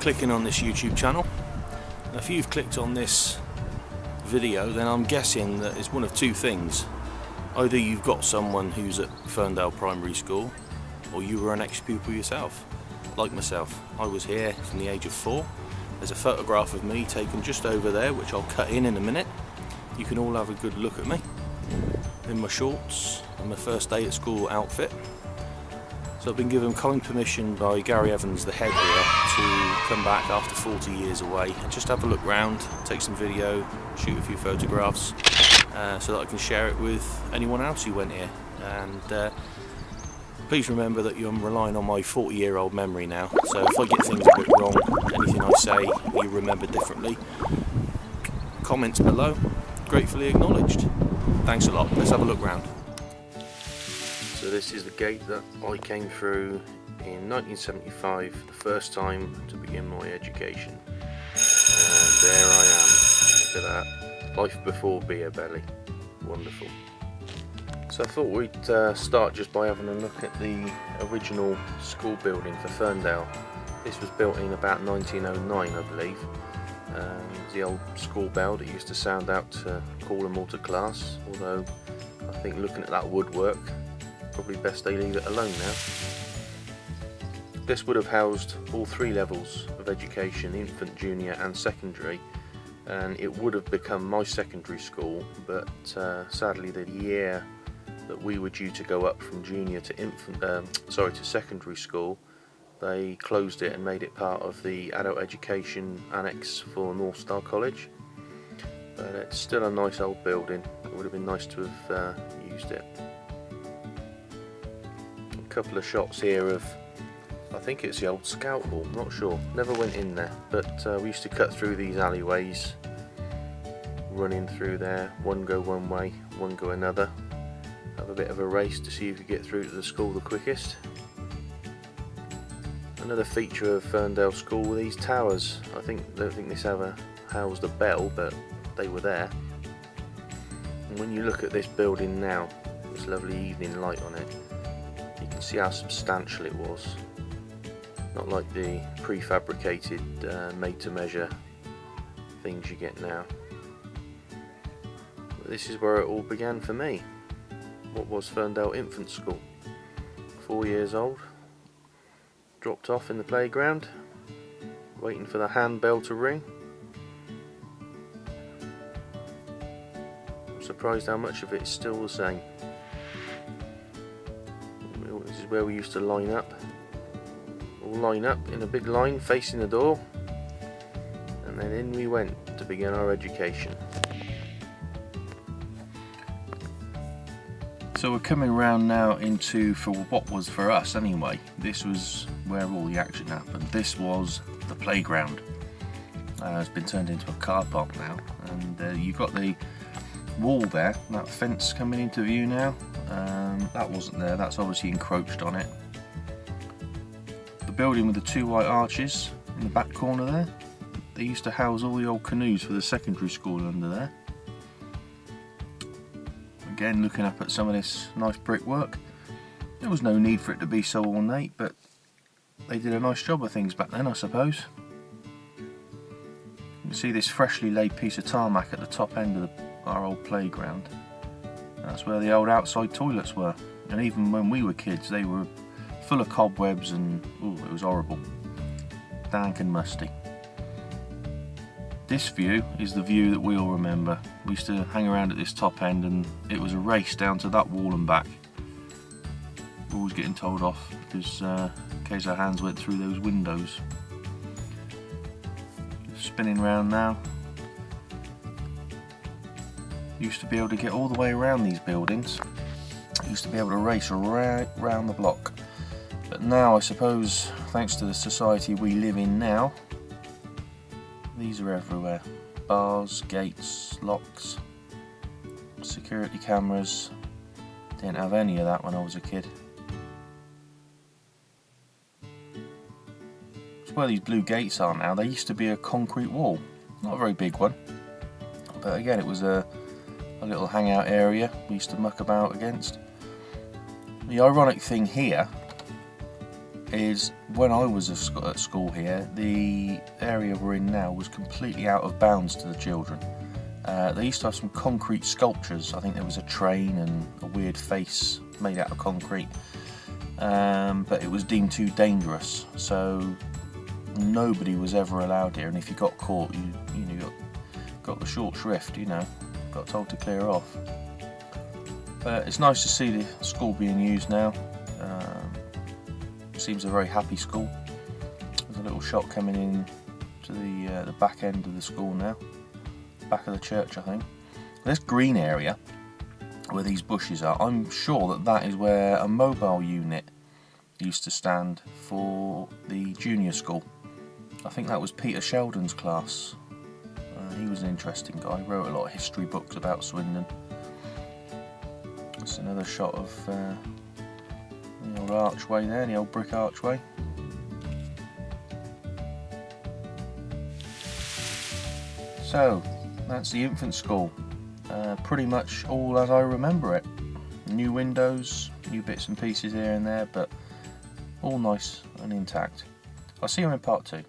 clicking on this YouTube channel. Now, if you've clicked on this video, then I'm guessing that it's one of two things. Either you've got someone who's at Ferndale Primary School, or you were an ex-pupil yourself. Like myself, I was here from the age of 4. There's a photograph of me taken just over there, which I'll cut in a minute. You can all have a good look at me in my shorts and my first day at school outfit. So I've been given kind permission by Gary Evans, the head here, to come back after 40 years away and just have a look round, take some video, shoot a few photographs, so that I can share it with anyone else who went here. And please remember that I'm relying on my 40-year-old memory now, so if I get things a bit wrong, anything I say you remember differently, comments below, gratefully acknowledged. Thanks a lot. Let's have a look round. So this is the gate that I came through in 1975, the first time to begin my education. And there I am. Look at that. Life before beer belly. Wonderful. So I thought we'd start just by having a look at the original school building for Ferndale. This was built in about 1909, I believe. The old school bell that used to sound out to call them all to class, although I think looking at that woodwork, probably best they leave it alone now. This would have housed all 3 levels of education, infant, junior and secondary, and it would have become my secondary school, but sadly the year that we were due to go up from junior to to secondary school, they closed it and made it part of the adult education annex for North Star College. But it's still a nice old building. It would have been nice to have used it. A couple of shots here of, I think it's the old Scout Hall, not sure, never went in there, but we used to cut through these alleyways, running through there, one go one way, one go another, have a bit of a race to see if you get through to the school the quickest. Another feature of Ferndale School were these towers. I don't think this ever housed a bell, but they were there. And when you look at this building now, this lovely evening light on it, you can see how substantial it was. Not like the prefabricated, made-to-measure things you get now. But this is where it all began for me. What was Ferndale Infant School? 4 years old, dropped off in the playground, waiting for the handbell to ring. I'm surprised how much of it is still the same. This is where we used to line up. All line up in a big line facing the door, and then in we went to begin our education. So we're coming around now into, for what was for us anyway, this was where all the action happened. This was the playground. It's been turned into a car park now, and you've got the wall there, that fence coming into view now. That wasn't there, that's obviously encroached on it. The building with the 2 white arches in the back corner there, they used to house all the old canoes for the secondary school under there. Again, looking up at some of this nice brickwork. There was no need for it to be so ornate, but they did a nice job of things back then, I suppose. You can see this freshly laid piece of tarmac at the top end of our old playground. That's where the old outside toilets were, and even when we were kids they were full of cobwebs and ooh, it was horrible, dank and musty. This view is the view that we all remember. We used to hang around at this top end, and it was a race down to that wall and back. Always getting told off because in case our hands went through those windows. Spinning round now. Used to be able to get all the way around these buildings. Used to be able to race right round the block. But now, I suppose, thanks to the society we live in now, these are everywhere. Bars, gates, locks, security cameras. Didn't have any of that when I was a kid. It's where these blue gates are now. They used to be a concrete wall. Not a very big one. But again, it was a little hangout area we used to muck about against. The ironic thing here is when I was at school here, the area we're in now was completely out of bounds to the children. They used to have some concrete sculptures. I think there was a train and a weird face made out of concrete, but it was deemed too dangerous, so nobody was ever allowed here. And if you got caught, you got the short shrift. Got told to clear off. But it's nice to see the school being used now. Seems a very happy school. There's a little shot coming in to the back end of the school now, back of the church, I think. This green area where these bushes are, I'm sure that is where a mobile unit used to stand for the junior school. I think that was Peter Sheldon's class. He was an interesting guy, wrote a lot of history books about Swindon. That's another shot of the old archway there, the old brick archway. So, that's the infant school. Pretty much all as I remember it. New windows, new bits and pieces here and there, but all nice and intact. I'll see you in part 2.